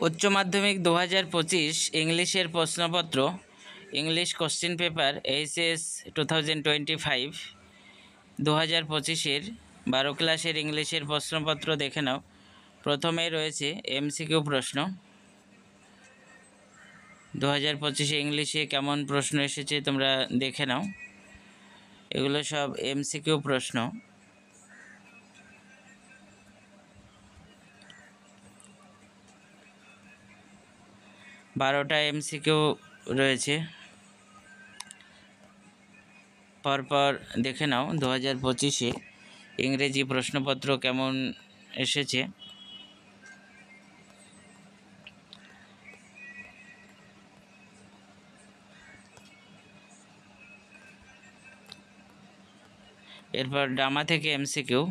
উচ্চ মাধ্যমিক 2025 ইংলিশের প্রশ্নপত্র ইংলিশ কোশ্চেন পেপার এইচএস 2025 2025-এর 12 ক্লাসের ইংলিশের প্রশ্নপত্র দেখে নাও। প্রথমে রয়েছে এমসিকিউ প্রশ্ন। 2025-এ ইংলিশে কেমন প্রশ্ন এসেছে তোমরা দেখে নাও। এগুলো সব এমসিকিউ প্রশ্ন। বারোটা এমসিকিউ রয়েছে, পরপর দেখে নাও 2025-এ ইংরেজি প্রশ্নপত্র কেমন এসেছে। এরপর ড্রামা থেকে এমসিকিউ।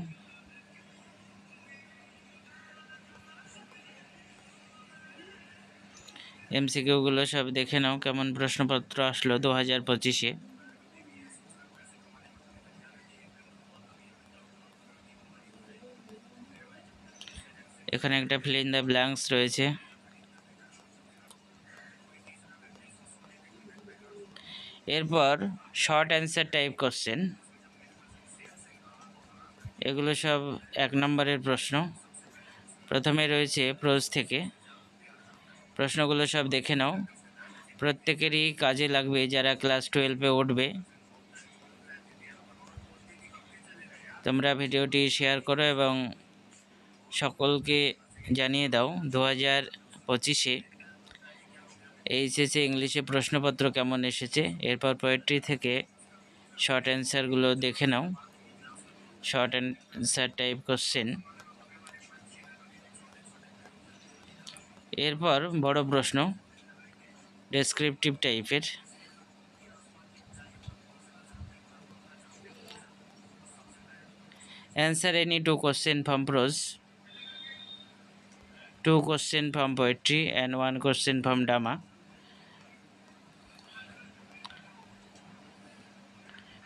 এমসিকিউগুলো সব দেখে নাও কেমন প্রশ্নপত্র আসলো 2025-এ। এখানে একটা ফিল ইন দ্য ব্ল্যাঙ্কস রয়েছে। এরপর শর্ট অ্যান্সার টাইপ কোশ্চেন, এগুলো সব 1 নম্বরের প্রশ্ন। প্রথমে রয়েছে প্রোজ থেকে। প্রশ্নগুলো সব দেখে নাও, প্রত্যেকেরই কাজে লাগবে যারা ক্লাস 12-এ উঠবে। তোমরা ভিডিওটি শেয়ার করো এবং সকলকে জানিয়ে দাও 2025-এ এইচএসে ইংলিশে প্রশ্নপত্র কেমন এসেছে। এরপর পোয়েট্রি থেকে শর্ট অ্যান্সারগুলো দেখে নাও, শর্ট অ্যান্সার টাইপ কোশ্চেন। এরপর বড় প্রশ্ন ডেসক্রিপটিভ টাইপের। Answer any 2 question from pros, 2 question from poetry and 1 question from drama.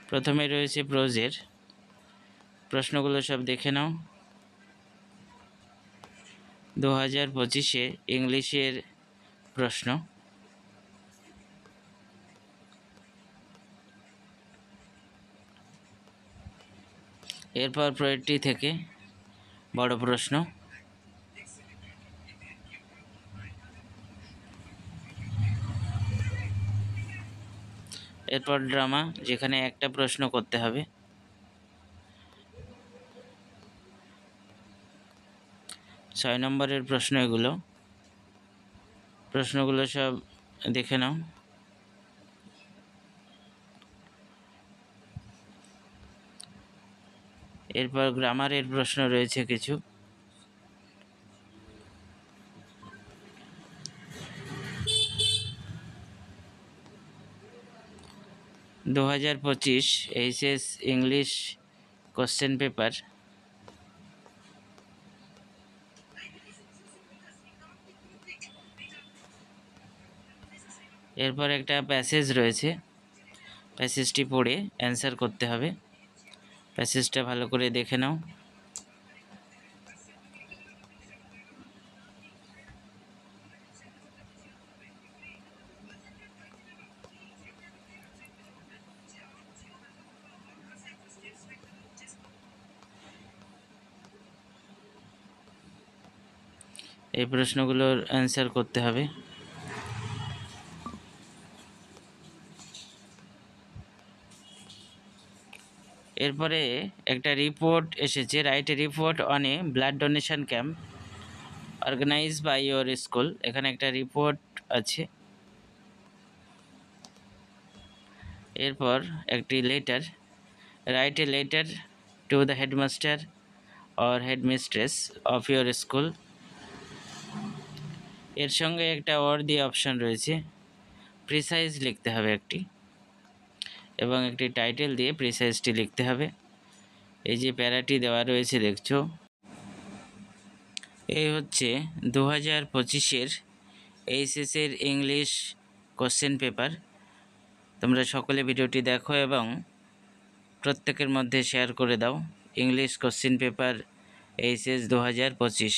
প্রথমে রয়েছে প্রোজের প্রশ্নগুলো সব দেখে নাও। 2025-এ ইংলিশের প্রশ্ন। এরপর পোয়েট্রি থেকে বড় প্রশ্ন। এরপর ড্রামা, যেখানে একটা প্রশ্ন করতে হবে। ছয় নম্বরের প্রশ্ন এগুলো। প্রশ্নগুলো সব দেখে নাও। এরপর গ্রামারের প্রশ্ন রয়েছে কিছু। দু 2025 এইচএস ইংলিশ কোশ্চেন পেপার। এরপর একটা প্যাসেজ রয়েছে, প্যাসেজটি পড়ে অ্যান্সার করতে হবে। প্যাসেজটা ভালো করে দেখে নাও। এই প্রশ্নগুলোর অ্যান্সার করতে হবে। এরপরে একটা রিপোর্ট এসেছে, right a report on a blood donation camp organised by your school. এখানে একটা রিপোর্ট আছে। এরপর একটি letter, right a letter to the headmaster or headmistress of your school. এর সঙ্গে একটা অর দিয়ে অপশান রয়েছে, প্রিসাইজ লিখতে হবে একটি, এবং একটি টাইটেল দিয়ে প্রিসাইজটি লিখতে হবে। এই যে প্যারাটি দেওয়া রয়েছে দেখছো, এই হচ্ছে 2025-এর এইচএসের ইংলিশ কোশ্চেন পেপার। তোমরা সকলে ভিডিওটি দেখো এবং প্রত্যেকের মধ্যে শেয়ার করে দাও। English question paper HS 2025।